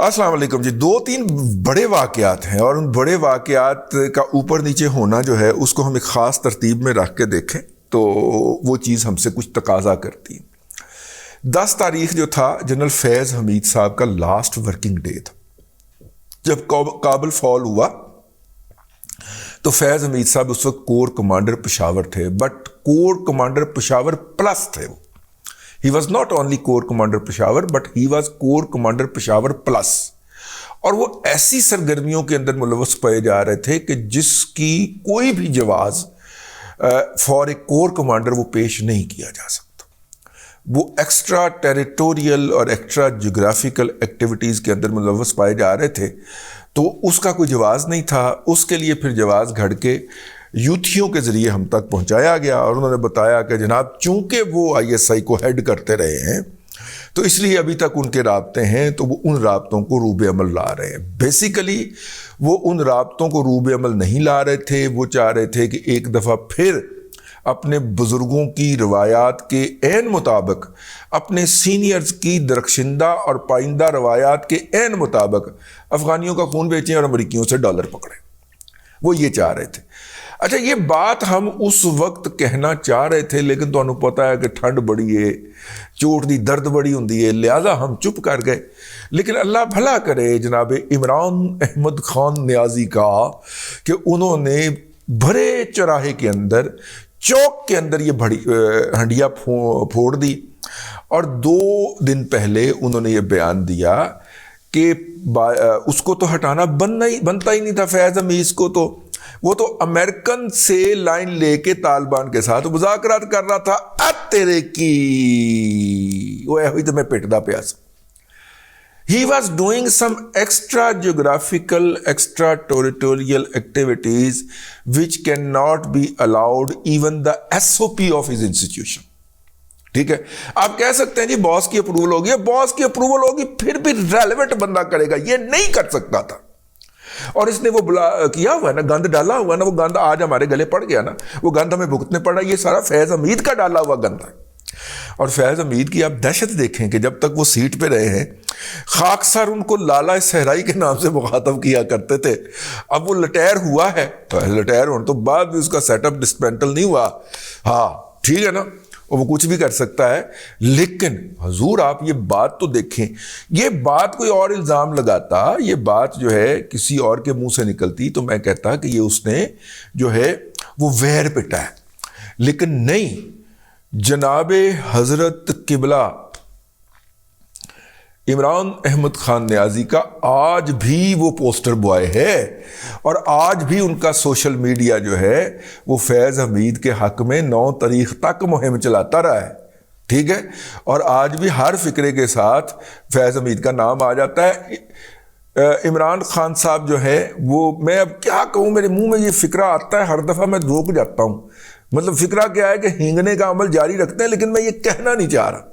السلام علیکم جی. 2-3 بڑے واقعات ہیں اور ان بڑے واقعات کا اوپر نیچے ہونا جو ہے اس کو ہم ایک خاص ترتیب میں رکھ کے دیکھیں تو وہ چیز ہم سے کچھ تقاضا کرتی ہے. 10 تاریخ جو تھا جنرل فیض حمید صاحب کا لاسٹ ورکنگ ڈے تھا. جب کابل فال ہوا تو فیض حمید صاحب اس وقت کور کمانڈر پشاور تھے, but corps commander Peshawar plus تھے. وہ He was not only Corps Commander Peshawar, but he was Corps Commander Peshawar Plus. اور وہ ایسی سرگرمیوں کے اندر ملوث پائے جا رہے تھے کہ جس کی کوئی بھی جواز فار اے کور کمانڈر وہ پیش نہیں کیا جا سکتا. وہ ایکسٹرا ٹیریٹوریل اور ایکسٹرا جغرافیکل ایکٹیویٹیز کے اندر ملوث پائے جا رہے تھے, تو اس کا کوئی جواز نہیں تھا. اس کے لیے پھر جواز گھڑ کے یوتھیوں کے ذریعے ہم تک پہنچایا گیا اور انہوں نے بتایا کہ جناب چونکہ وہ ISI کو ہیڈ کرتے رہے ہیں تو اس لیے ابھی تک ان کے رابطے ہیں, تو وہ ان رابطوں کو روب عمل لا رہے ہیں. بیسیکلی وہ ان رابطوں کو روب عمل نہیں لا رہے تھے, وہ چاہ رہے تھے کہ ایک دفعہ پھر اپنے بزرگوں کی روایات کے عین مطابق, اپنے سینئرز کی درخشندہ اور پائندہ روایات کے عین مطابق افغانیوں کا خون بیچیں اور امریکیوں سے ڈالر پکڑیں. وہ یہ چاہ رہے تھے. اچھا, یہ بات ہم اس وقت کہنا چاہ رہے تھے, لیکن تو پتہ ہے کہ ٹھنڈ بڑی ہے, چوٹ دی درد بڑی ہوندی ہے, لہذا ہم چپ کر گئے. لیکن اللہ بھلا کرے جناب عمران احمد خان نیازی کا کہ انہوں نے بھرے چراہے کے اندر, چوک کے اندر یہ بڑی ہنڈیا پھوڑ دی, اور 2 دن پہلے انہوں نے یہ بیان دیا کہ اس کو تو ہٹانا بنتا ہی نہیں تھا. فیض حمید کو تو وہ تو امریکن سے لائن لے کے طالبان کے ساتھ مذاکرات کر رہا تھا. تیرے کی وہ ہوئی تو میں پٹدا پیا سا. He was doing some extra geographical, extra territorial activities which cannot be allowed even the SOP of his institution. ٹھیک ہے, آپ کہہ سکتے ہیں جی باس کی اپروول ہوگی, باس کی اپروول ہوگی پھر بھی ریلیونٹ بندہ کرے گا, یہ نہیں کر سکتا تھا. اور اس نے وہ کیا ہوا ہے نا, گند ڈالا ہوا ہے نا, وہ گند آج ہمارے گلے پڑ گیا نا, وہ گند ہمیں بھگتنے پڑ رہا ہے. یہ سارا فیض حمید کا ڈالا ہوا گند ہے. اور فیض حمید کی آپ دہشت دیکھیں کہ جب تک وہ سیٹ پہ رہے ہیں, خاکسار ان کو لالا صحرائی کے نام سے مخاطب کیا کرتے تھے. اب وہ لٹیر ہوا ہے, لٹیر ہونے تو بعد بھی اس کا سیٹ اپ ڈسپینٹل نہیں ہوا. ہاں ٹھیک ہے نا, وہ کچھ بھی کر سکتا ہے. لیکن حضور آپ یہ بات تو دیکھیں, یہ بات کوئی اور الزام لگاتا, یہ بات جو ہے کسی اور کے منہ سے نکلتی تو میں کہتا کہ یہ اس نے جو ہے وہ ویر پٹا ہے. لیکن نہیں, جناب حضرت قبلہ عمران احمد خان نیازی کا آج بھی وہ پوسٹر بوائے ہے, اور آج بھی ان کا سوشل میڈیا جو ہے وہ فیض حمید کے حق میں 9 تاریخ تک مہم چلاتا رہا ہے. ٹھیک ہے, اور آج بھی ہر فکرے کے ساتھ فیض حمید کا نام آ جاتا ہے. عمران خان صاحب جو ہے وہ, میں اب کیا کہوں, میرے منہ میں یہ فکرہ آتا ہے ہر دفعہ میں روک جاتا ہوں. مطلب فکرہ کیا ہے کہ ہینگنے کا عمل جاری رکھتے ہیں, لیکن میں یہ کہنا نہیں چاہ رہا.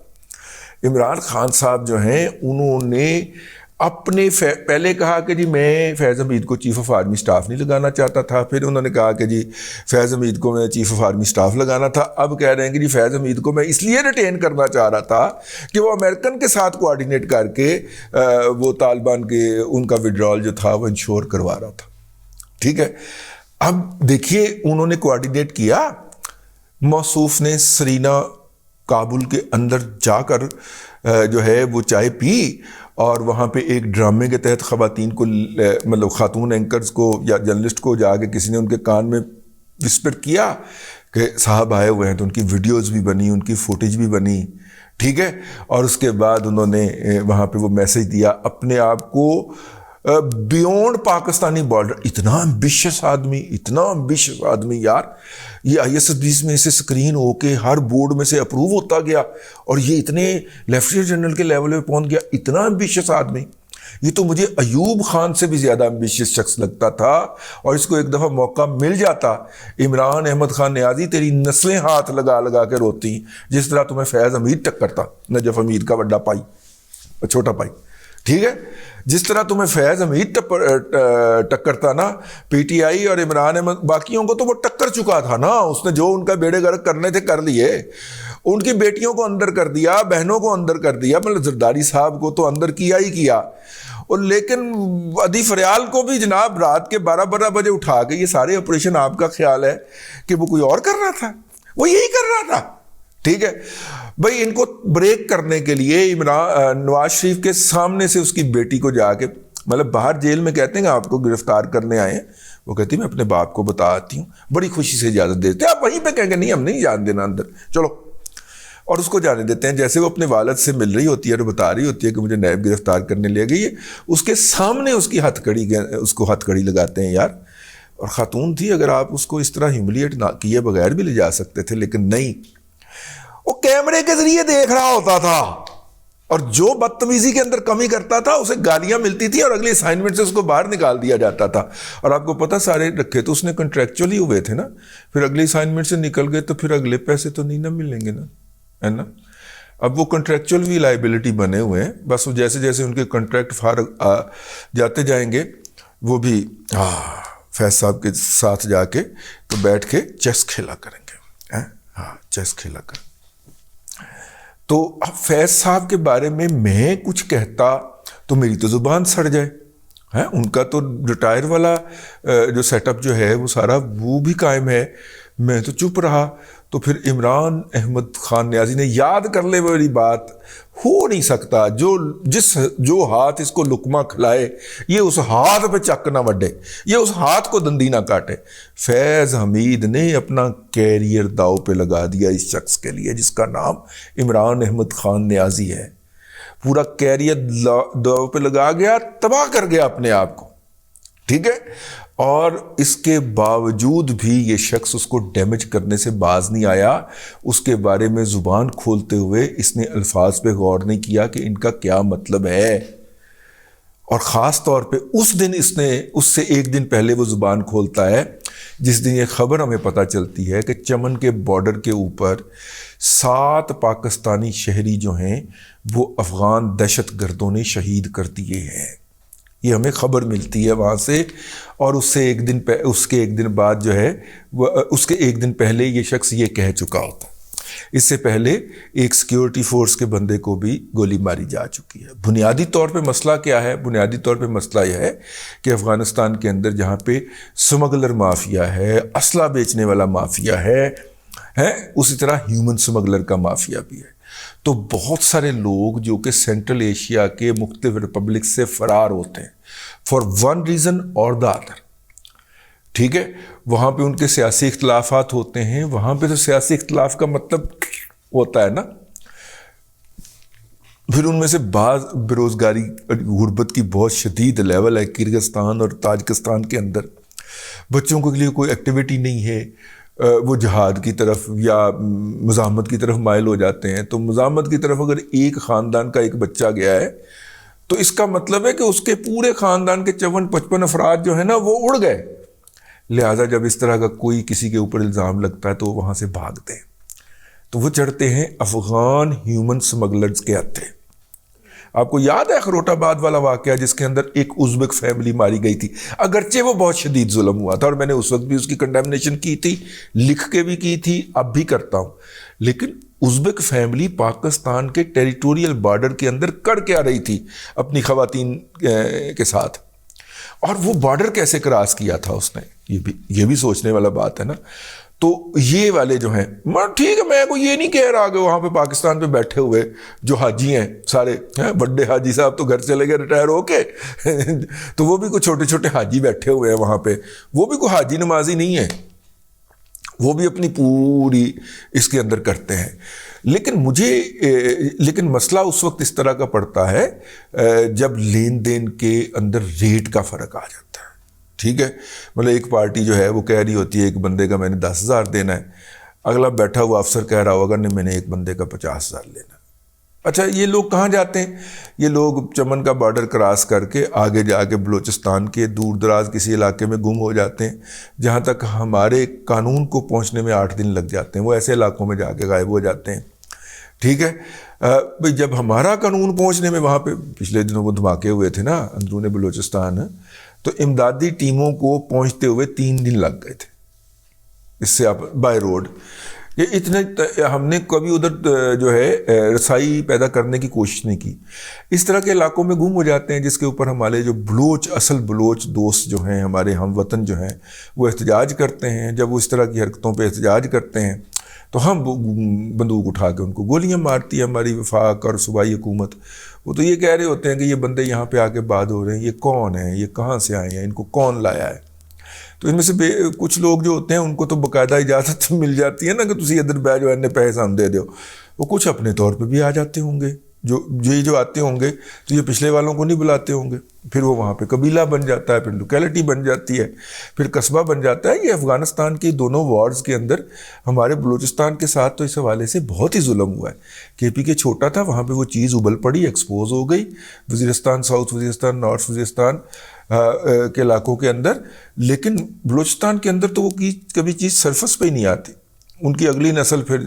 عمران خان صاحب جو ہیں انہوں نے اپنے پہلے کہا کہ جی میں فیض حمید کو چیف آف آرمی سٹاف نہیں لگانا چاہتا تھا, پھر انہوں نے کہا کہ جی فیض حمید کو میں چیف آف آرمی سٹاف لگانا تھا. اب کہہ رہے ہیں کہ جی فیض حمید کو میں اس لیے ریٹین کرنا چاہ رہا تھا کہ وہ امریکن کے ساتھ کوآرڈینیٹ کر کے وہ طالبان کے ان کا وڈرال جو تھا وہ انشور کروا رہا تھا. ٹھیک ہے, اب دیکھیے انہوں نے کوآرڈینیٹ کیا, موصوف نے سرینا کابل کے اندر جا کر جو ہے وہ چائے پی, اور وہاں پہ ایک ڈرامے کے تحت خواتین کو, مطلب خاتون اینکرز کو یا جرنلسٹ کو جا کے کسی نے ان کے کان میں وسپر کیا کہ صاحب آئے ہوئے ہیں, تو ان کی ویڈیوز بھی بنی, ان کی فوٹیج بھی بنی. ٹھیک ہے, اور اس کے بعد انہوں نے وہاں پہ وہ میسج دیا اپنے آپ کو بیونڈ پاکستانی بارڈر. اتنا امبیشس آدمی, اتنا امبیشس آدمی یار. یہ ISS میں سے سکرین ہو کے ہر بورڈ میں سے اپروو ہوتا گیا, اور یہ اتنے لیفٹیننٹ جنرل کے لیول پہ پہنچ گیا. اتنا امبیشس آدمی, یہ تو مجھے ایوب خان سے بھی زیادہ امبیشس شخص لگتا تھا. اور اس کو ایک دفعہ موقع مل جاتا, عمران احمد خان نیازی تیری نسلیں ہاتھ لگا لگا کے روتی, جس طرح تمہیں فیض حمید ٹکرتا, نجف حمید کا بڑا پائی, چھوٹا پائی. ٹھیک ہے, جس طرح تمہیں فیض حمید ٹکرتا نا, پی ٹی آئی اور عمران احمد باقیوں کو تو وہ ٹکر چکا تھا نا. اس نے جو ان کا بیڑے گرک کرنے تھے کر لیے. ان کی بیٹیوں کو اندر کر دیا, بہنوں کو اندر کر دیا, مطلب زرداری صاحب کو تو اندر کیا ہی کیا. اور لیکن ادی فریال کو بھی جناب رات کے 12 بجے اٹھا کے یہ سارے آپریشن آپ کا خیال ہے کہ وہ کوئی اور کر رہا تھا؟ وہ یہی کر رہا تھا. ٹھیک ہے بھائی, ان کو بریک کرنے کے لیے نواز شریف کے سامنے سے اس کی بیٹی کو جا کے, مطلب باہر جیل میں کہتے ہیں کہ آپ کو گرفتار کرنے آئے ہیں, وہ کہتی میں اپنے باپ کو بتا آتی ہوں, بڑی خوشی سے اجازت دیتے ہیں. آپ وہیں پہ کہیں گے نہیں ہم نہیں جان دینا اندر, چلو, اور اس کو جانے دیتے ہیں. جیسے وہ اپنے والد سے مل رہی ہوتی ہے اور بتا رہی ہوتی ہے کہ مجھے نیب گرفتار کرنے لے گئی ہے, اس کے سامنے اس کی اس کو ہتھ کڑی لگاتے ہیں یار. اور خاتون تھی, اگر آپ اس کو اس طرح ہیوملیٹ نہ کیے بغیر بھی لے جا سکتے تھے, لیکن نہیں, وہ کیمرے کے ذریعے دیکھ رہا ہوتا تھا, اور جو بدتمیزی کے اندر کمی کرتا تھا اسے گالیاں ملتی تھی اور اگلی اسائنمنٹ سے اس کو باہر نکال دیا جاتا تھا. اور آپ کو پتہ سارے رکھے تو اس نے کنٹریکچولی ہوئے تھے نا, پھر اگلی اسائنمنٹ سے نکل گئے تو پھر اگلے پیسے تو نہیں نہ ملیں گے نا, ہے نا. اب وہ کنٹریکچوئل بھی لائبلٹی بنے ہوئے ہیں, بس جیسے جیسے ان کے کنٹریکٹ فارغ جاتے جائیں گے وہ بھی فیض صاحب کے ساتھ جا کے تو بیٹھ کے چیس کھیلا کریں گے. ہاں چیس کھیلا کریں. تو اب فیض صاحب کے بارے میں کچھ کہتا تو میری تو زبان سڑ جائے. ان کا تو ریٹائر والا جو سیٹ اپ جو ہے وہ سارا وہ بھی قائم ہے, میں تو چپ رہا. تو پھر عمران احمد خان نیازی نے یاد کر لے میری بات, ہو نہیں سکتا جو ہاتھ اس کو لقمہ کھلائے یہ اس ہاتھ پہ چک نہ وڈے, یہ اس ہاتھ کو دندی نہ کاٹے. فیض حمید نے اپنا کیریئر داؤ پہ لگا دیا اس شخص کے لیے جس کا نام عمران احمد خان نیازی ہے. پورا کیریئر داؤ پہ لگا گیا, تباہ کر گیا اپنے آپ کو. ٹھیک ہے, اور اس کے باوجود بھی یہ شخص اس کو ڈیمیج کرنے سے باز نہیں آیا. اس کے بارے میں زبان کھولتے ہوئے اس نے الفاظ پہ غور نہیں کیا کہ ان کا کیا مطلب ہے. اور خاص طور پہ اس سے ایک دن پہلے وہ زبان کھولتا ہے جس دن یہ خبر ہمیں پتہ چلتی ہے کہ چمن کے بارڈر کے اوپر 7 پاکستانی شہری جو ہیں وہ افغان دہشت گردوں نے شہید کر دیے ہیں. یہ ہمیں خبر ملتی ہے وہاں سے, اور اس کے ایک دن بعد جو ہے اس کے ایک دن پہلے یہ شخص یہ کہہ چکا ہوتا. اس سے پہلے ایک سیکیورٹی فورس کے بندے کو بھی گولی ماری جا چکی ہے. بنیادی طور پہ مسئلہ کیا ہے؟ بنیادی طور پہ مسئلہ یہ ہے کہ افغانستان کے اندر جہاں پہ سمگلر مافیا ہے, اسلحہ بیچنے والا مافیا ہے, اسی طرح ہیومن سمگلر کا مافیا بھی ہے. تو بہت سارے لوگ جو کہ سینٹرل ایشیا کے مختلف ریپبلک سے فرار ہوتے ہیں فار ون ریزن اور دا ادر. ٹھیک ہے, وہاں پہ ان کے سیاسی اختلافات ہوتے ہیں. وہاں پہ تو سیاسی اختلاف کا مطلب ہوتا ہے نا, پھر ان میں سے بعض بیروزگاری غربت کی بہت شدید لیول ہے. کرغزستان اور تاجکستان کے اندر بچوں کے لیے کوئی ایکٹیویٹی نہیں ہے, وہ جہاد کی طرف یا مزاحمت کی طرف مائل ہو جاتے ہیں. تو مزاحمت کی طرف اگر ایک خاندان کا ایک بچہ گیا ہے تو اس کا مطلب ہے کہ اس کے پورے خاندان کے 54-55 افراد جو ہیں نا وہ اڑ گئے. لہٰذا جب اس طرح کا کوئی کسی کے اوپر الزام لگتا ہے تو وہ وہاں سے بھاگتے ہیں, تو وہ چڑھتے ہیں افغان ہیومن سمگلرز کے ہتھے. آپ کو یاد ہے خروٹ آباد والا واقعہ جس کے اندر ایک ازبک فیملی ماری گئی تھی؟ اگرچہ وہ بہت شدید ظلم ہوا تھا اور میں نے اس وقت بھی اس کی کنڈیمنیشن کی تھی, لکھ کے بھی کی تھی, اب بھی کرتا ہوں. لیکن ازبک فیملی پاکستان کے ٹیریٹوریل بارڈر کے اندر کر کے آ رہی تھی اپنی خواتین کے ساتھ, اور وہ بارڈر کیسے کراس کیا تھا اس نے, یہ بھی سوچنے والا بات ہے نا. تو یہ والے جو ہیں, ٹھیک ہے میں کو یہ نہیں کہہ رہا کہ وہاں پہ پاکستان پہ بیٹھے ہوئے جو حاجی ہیں سارے بڑے حاجی صاحب تو گھر چلے گئے ریٹائر ہو کے تو وہ بھی کوئی چھوٹے چھوٹے حاجی بیٹھے ہوئے ہیں وہاں پہ, وہ بھی کوئی حاجی نمازی نہیں ہے, وہ بھی اپنی پوری اس کے اندر کرتے ہیں. لیکن مسئلہ اس وقت اس طرح کا پڑتا ہے جب لین دین کے اندر ریٹ کا فرق آ جاتا ہے. ٹھیک ہے, مطلب ایک پارٹی جو ہے وہ کہہ رہی ہوتی ہے ایک بندے کا میں نے 10,000 دینا ہے, اگلا بیٹھا ہوا افسر کہہ رہا ہوگا نہیں میں نے ایک بندے کا 50,000 لینا. اچھا یہ لوگ کہاں جاتے ہیں؟ یہ لوگ چمن کا بارڈر کراس کر کے آگے جا کے بلوچستان کے دور دراز کسی علاقے میں گم ہو جاتے ہیں, جہاں تک ہمارے قانون کو پہنچنے میں 8 دن لگ جاتے ہیں. وہ ایسے علاقوں میں جا کے غائب ہو جاتے ہیں. ٹھیک ہے, بھئی جب ہمارا قانون پہنچنے میں وہاں پہ پچھلے دنوں وہ دھماکے ہوئے تھے نا اندرون بلوچستان, تو امدادی ٹیموں کو پہنچتے ہوئے 3 دن لگ گئے تھے اس سے آپ بائی روڈ. کہ اتنے ہم نے کبھی ادھر جو ہے رسائی پیدا کرنے کی کوشش نہیں کی. اس طرح کے علاقوں میں گم ہو جاتے ہیں جس کے اوپر ہمارے جو بلوچ اصل بلوچ دوست جو ہیں ہمارے ہم وطن جو ہیں وہ احتجاج کرتے ہیں. جب وہ اس طرح کی حرکتوں پہ احتجاج کرتے ہیں تو ہم بندوق اٹھا کے ان کو گولیاں مارتی ہے ہماری وفاق اور صوبائی حکومت. وہ تو یہ کہہ رہے ہوتے ہیں کہ یہ بندے یہاں پہ آ کے باد ہو رہے ہیں, یہ کون ہیں, یہ کہاں سے آئے ہیں, ان کو کون لایا ہے. تو ان میں سے کچھ لوگ جو ہوتے ہیں ان کو تو باقاعدہ اجازت مل جاتی ہے نا کہ تسی ادھر بہ جو انہیں پیسے ہم دے دو. وہ کچھ اپنے طور پہ بھی آ جاتے ہوں گے, جو آتے ہوں گے تو یہ پچھلے والوں کو نہیں بلاتے ہوں گے, پھر وہ وہاں پہ قبیلہ بن جاتا ہے, پھر لوکیلٹی بن جاتی ہے, پھر قصبہ بن جاتا ہے. یہ افغانستان کے دونوں وارز کے اندر ہمارے بلوچستان کے ساتھ تو اس حوالے سے بہت ہی ظلم ہوا ہے. KPK چھوٹا تھا, وہاں پہ وہ چیز ابل پڑی, ایکسپوز ہو گئی, وزیرستان, ساؤتھ وزیرستان, نارتھ وزیرستان کے علاقوں کے اندر. لیکن بلوچستان کے اندر تو وہ کبھی چیز سرفس پہ ہی نہیں آتی. ان کی اگلی نسل پھر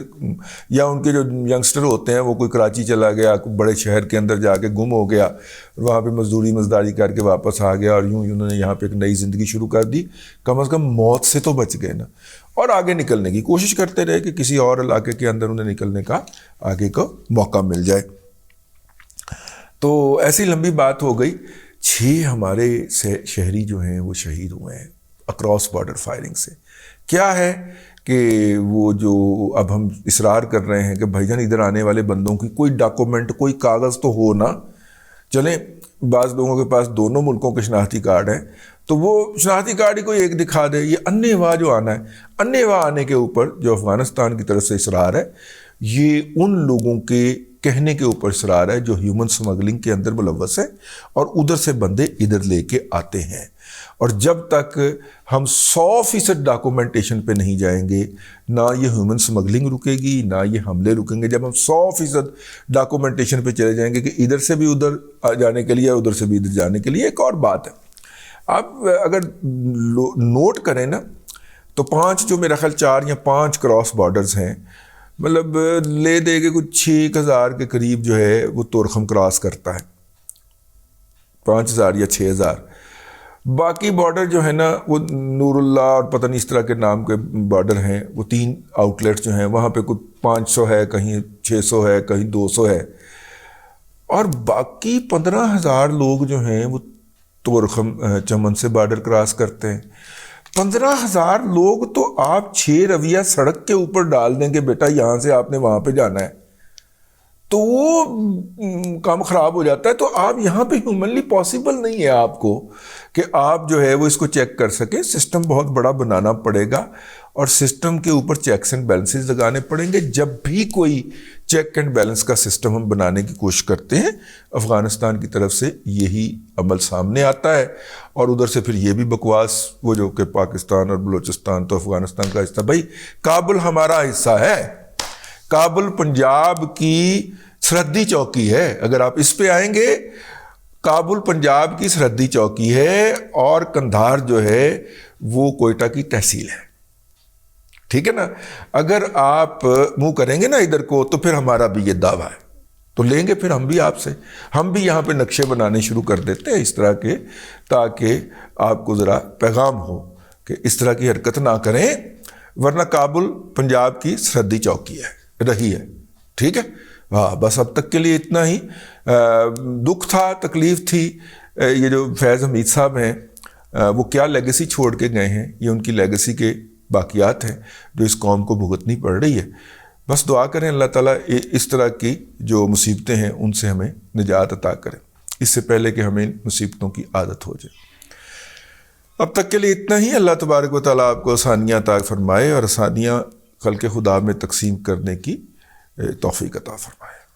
یا ان کے جو ینگسٹر ہوتے ہیں وہ کوئی کراچی چلا گیا, کوئی بڑے شہر کے اندر جا کے گم ہو گیا, وہاں پہ مزداری کر کے واپس آ گیا, اور یوں انہوں نے یہاں پہ ایک نئی زندگی شروع کر دی. کم از کم موت سے تو بچ گئے نا, اور آگے نکلنے کی کوشش کرتے رہے کہ کسی اور علاقے کے اندر انہیں نکلنے کا آگے کا موقع مل جائے. تو ایسی لمبی بات ہو گئی. 6 ہمارے شہری جو ہیں وہ شہید ہوئے ہیں اکراس بارڈر فائرنگ سے. کیا ہے کہ وہ جو اب ہم اصرار کر رہے ہیں کہ بھائی جان ادھر آنے والے بندوں کی کوئی ڈاکومنٹ, کوئی کاغذ تو ہو نا. چلیں بعض لوگوں کے پاس دونوں ملکوں کے شناختی کارڈ ہیں تو وہ شناختی کارڈ ہی کوئی ایک دکھا دے. یہ انّے واہ جو آنا ہے, انّے واہ آنے کے اوپر جو افغانستان کی طرف سے اصرار ہے, یہ ان لوگوں کے کہنے کے اوپر اصرار ہے جو ہیومن سمگلنگ کے اندر ملوث ہے اور ادھر سے بندے ادھر لے کے آتے ہیں. اور جب تک ہم 100% ڈاکومنٹیشن پہ نہیں جائیں گے, نہ یہ ہیومن سمگلنگ رکے گی, نہ یہ حملے رکیں گے. جب ہم 100% ڈاکومنٹیشن پہ چلے جائیں گے کہ ادھر سے بھی ادھر جانے کے لیے, ادھر سے بھی ادھر جانے کے لیے. ایک اور بات ہے, آپ اگر نوٹ کریں نا تو 5 جو میرا خیال 4 یا 5 کراس بارڈرز ہیں, مطلب لے دے کے کچھ 6,000 کے قریب جو ہے وہ تورخم کراس کرتا ہے, 5,000 یا 6,000. باقی بارڈر جو ہے نا وہ نور اللہ اور پتہ نہیں اس طرح کے نام کے بارڈر ہیں, وہ 3 آؤٹ لیٹس جو ہیں وہاں پہ کچھ 500 ہے, کہیں 600 ہے, کہیں 200 ہے. اور باقی 15,000 لوگ جو ہیں وہ تورخم چمن سے بارڈر کراس کرتے ہیں. 15,000 لوگ تو آپ 6 رویہ سڑک کے اوپر ڈال دیں کہ بیٹا یہاں سے آپ نے وہاں پہ جانا ہے, تو وہ کام خراب ہو جاتا ہے. تو آپ یہاں پہ ہیومنلی پاسبل نہیں ہے آپ کو کہ آپ جو ہے وہ اس کو چیک کر سکیں. سسٹم بہت بڑا بنانا پڑے گا اور سسٹم کے اوپر چیکس اینڈ بیلنسز لگانے پڑیں گے. جب بھی کوئی چیک اینڈ بیلنس کا سسٹم ہم بنانے کی کوشش کرتے ہیں, افغانستان کی طرف سے یہی عمل سامنے آتا ہے. اور ادھر سے پھر یہ بھی بکواس, وہ جو کہ پاکستان اور بلوچستان تو افغانستان کا حصہ. بھائی کابل ہمارا حصہ ہے, کابل پنجاب کی سرحدی چوکی ہے. اگر آپ اس پہ آئیں گے, کابل پنجاب کی سرحدی چوکی ہے اور قندھار جو ہے وہ کوئٹہ کی تحصیل ہے. ٹھیک ہے نا. اگر آپ منہ کریں گے نا ادھر کو تو پھر ہمارا بھی یہ دعویٰ ہے, تو لیں گے پھر ہم بھی آپ سے. ہم بھی یہاں پہ نقشے بنانے شروع کر دیتے ہیں اس طرح کے, تاکہ آپ کو ذرا پیغام ہو کہ اس طرح کی حرکت نہ کریں, ورنہ کابل پنجاب کی سرحدی چوکی ہے, رہی ہے. ٹھیک ہے, ہاں بس اب تک کے لیے اتنا ہی. دکھ تھا, تکلیف تھی. یہ جو فیض حمید صاحب ہیں وہ کیا لیگیسی چھوڑ کے گئے ہیں, یہ ان کی لیگیسی کے باقیات ہیں جو اس قوم کو بھگتنی پڑ رہی ہے. بس دعا کریں اللہ تعالیٰ اس طرح کی جو مصیبتیں ہیں ان سے ہمیں نجات عطا کریں, اس سے پہلے کہ ہمیں مصیبتوں کی عادت ہو جائے. اب تک کے لیے اتنا ہی. اللہ تبارک و تعالیٰ آپ کو آسانیاں عطا فرمائے اور آسانیاں خلق خدا میں تقسیم کرنے کی توفیق عطا فرمائے.